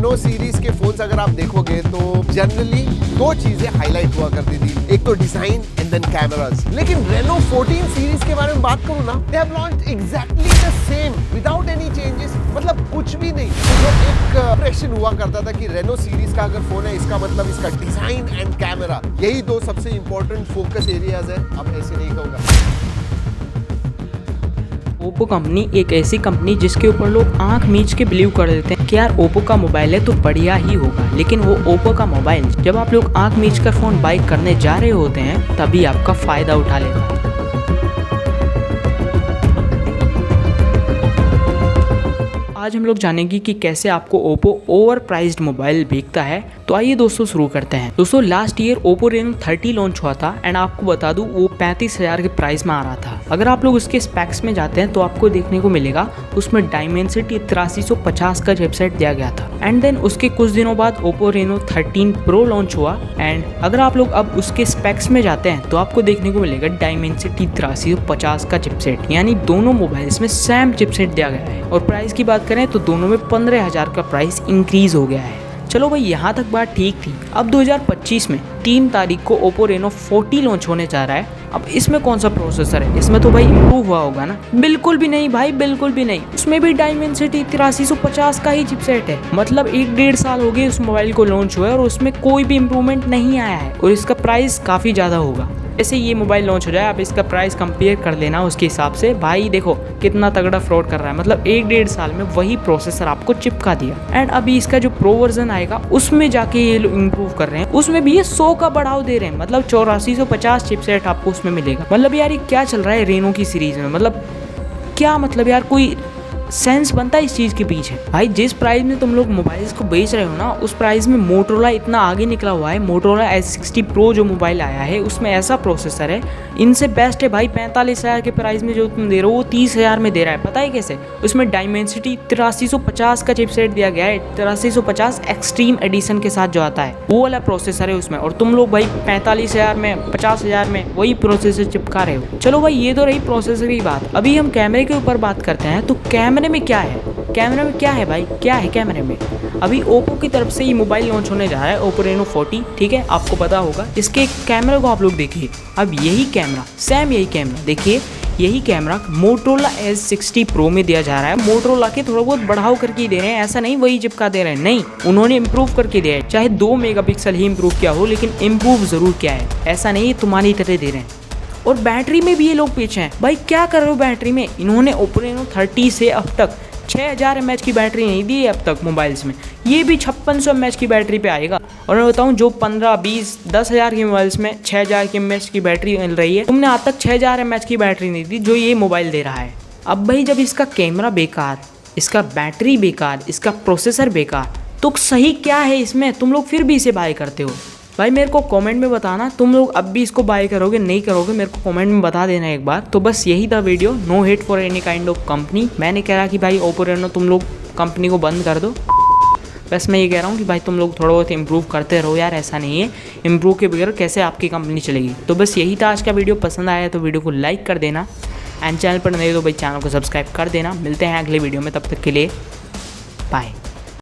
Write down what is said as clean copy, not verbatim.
Reno series के phones अगर आप देखोगे तो जनरली दो चीजें हाईलाइट हुआ करती थी, एक तो डिजाइन एंड देन कैमरास। लेकिन रेनो 14 सीरीज के बारे में बात करूं ना, they have launched exactly the same without any changes, मतलब कुछ भी नहीं। तो एक इंप्रेशन हुआ करता था कि रेनो सीरीज का अगर फोन है इसका मतलब इसका डिजाइन एंड कैमरा, यही दो सबसे इंपॉर्टेंट फोकस एरियाज है। अब ऐसे नहीं कहूंगा। ओप्पो कंपनी एक ऐसी कंपनी जिसके ऊपर लोग आंख मीच के बिलीव कर देते हैं कि यार ओप्पो का मोबाइल है तो बढ़िया ही होगा, लेकिन वो ओप्पो का मोबाइल जब आप लोग आंख मीच कर फोन बाय करने जा रहे होते हैं तभी आपका फायदा उठा लेता है। आज हम लोग जानेंगे कि कैसे आपको ओप्पो ओवर प्राइस्ड मोबाइल बिकता है। तो आइए दोस्तों शुरू करते हैं। दोस्तों last year Oppo Reno 30 launch हुआ था एंड आपको बता दूं वो 35,000 के प्राइस में आ रहा था। अगर आप लोग उसके स्पेक्स में जाते हैं तो आपको देखने को मिलेगा उसमें डायमेंसिटी 8350 का चिपसेट दिया गया था। एंड देन उसके कुछ दिनों बाद ओप्पो रेनो 13 प्रो लॉन्च हुआ एंड अगर आप लोग अब उसके स्पेक्स में जाते हैं तो आपको देखने को मिलेगा डायमेंसिटी 8350 का चिपसेट, यानी दोनों मोबाइल्स में सेम चिपसेट दिया गया है। और प्राइस की बात करें तो दोनों में 15,000 का प्राइस इंक्रीज हो गया है। चलो भाई यहाँ तक बात ठीक थी। अब 2025 में 3 तारीख को ओप्पो रेनो 40 लॉन्च होने जा रहा है। अब इसमें कौन सा प्रोसेसर है? इसमें तो भाई इम्प्रूव हुआ होगा ना? बिल्कुल भी नहीं भाई, बिल्कुल भी नहीं। उसमें भी डायमेंसिटी 8350 का ही चिपसेट है। मतलब 1-1.5 साल हो गए उस मोबाइल को लॉन्च हुए और उसमें कोई भी इम्प्रूवमेंट नहीं आया है और इसका प्राइस काफ़ी ज़्यादा होगा। ऐसे ये मोबाइल लॉन्च हो जाए आप इसका प्राइस कंपेयर कर लेना उसके हिसाब से। भाई देखो कितना तगड़ा फ्रॉड कर रहा है, मतलब 1-1.5 साल में वही प्रोसेसर आपको चिपका दिया। एंड अभी इसका जो प्रो वर्जन आएगा उसमें जाके ये लोग इम्प्रूव कर रहे हैं, उसमें भी ये 100 का बढ़ाव दे रहे हैं, मतलब 8450 चिपसेट आपको उसमें मिलेगा। मतलब यार ये क्या चल रहा है रेनो की सीरीज में? मतलब क्या मतलब यार, कोई सेंस बनता है इस चीज़ के पीछे? भाई जिस प्राइस में तुम लोग मोबाइल्स को बेच रहे हो ना उस प्राइस में मोटोरोला इतना आगे निकला हुआ है। मोटोरोला S60 Pro जो मोबाइल आया है उसमें ऐसा प्रोसेसर है, इनसे बेस्ट है भाई। 45,000 के प्राइस में जो तुम दे रहे हो वो 30,000 में दे रहा है। पता है कैसे? उसमें डायमेंसिटी 8350 का चिपसेट दिया गया है, 8350 एक्सट्रीम एडिशन के साथ जो आता है वो वाला प्रोसेसर है उसमें। और तुम लोग भाई 45,000 में 50,000 में वही प्रोसेसर चिपका रहे हो। चलो भाई ये तो रही प्रोसेसर की बात। अभी हम कैमरे के ऊपर बात करते हैं। तो कैमरे में क्या है? कैमरे में क्या है भाई, क्या है कैमरे में? अभी ओप्पो की तरफ से ये मोबाइल लॉन्च होने जा रहा है, ओप्पो रेनो 40, ठीक है, आपको पता होगा। इसके कैमरे को आप लोग देखिए। अब यही कैमरा, सेम यही कैमरा देखिए, यही कैमरा मोटोरोला S60 Pro में दिया जा रहा है। मोटोरोला के थोड़ा बहुत बढ़ाव करके दे रहे हैं, ऐसा नहीं वही चिपका दे रहे हैं, नहीं, उन्होंने इम्प्रूव करके दिया है। चाहे 2 मेगापिक्सल ही इम्प्रूव किया हो, लेकिन इम्प्रूव जरूर किया है, ऐसा नहीं तुम्हारी तरह दे रहे हैं। और बैटरी में भी ये लोग पीछे हैं। भाई क्या कर रहे हो बैटरी में? इन्होंने ओप्पो रेनो 30 से अब तक 6000 mAh की बैटरी नहीं दी है अब तक मोबाइल्स में, ये भी 5600 mAh की बैटरी पे आएगा। और मैं बताऊं जो 15, 20, 10,000 के मोबाइल्स में 6000 mAh की बैटरी मिल रही है, तुमने आज तक 6000 mAh की बैटरी नहीं दी जो ये मोबाइल दे रहा है। अब भाई जब इसका कैमरा बेकार, इसका बैटरी बेकार, इसका प्रोसेसर बेकार, तो सही क्या है इसमें? तुम लोग फिर भी इसे बाय करते हो। भाई मेरे को कमेंट में बताना तुम लोग अब भी इसको बाय करोगे नहीं करोगे, मेरे को कमेंट में बता देना एक बार। तो बस यही था video, no hate for any kind of company. मैंने कह रहा कि भाई ओप्पो रेनो तुम लोग कंपनी को बंद कर दो, बस मैं ये कह रहा हूँ कि भाई तुम लोग थोड़ा बहुत इम्प्रूव करते रहो यार, ऐसा नहीं है इम्प्रूव के बगैर कैसे आपकी कंपनी चलेगी। तो बस यही था आज का वीडियो। पसंद आया तो वीडियो को लाइक कर देना एंड चैनल पर नहीं तो भाई चैनल को सब्सक्राइब कर देना। मिलते हैं अगले वीडियो में, तब तक के लिए बाय।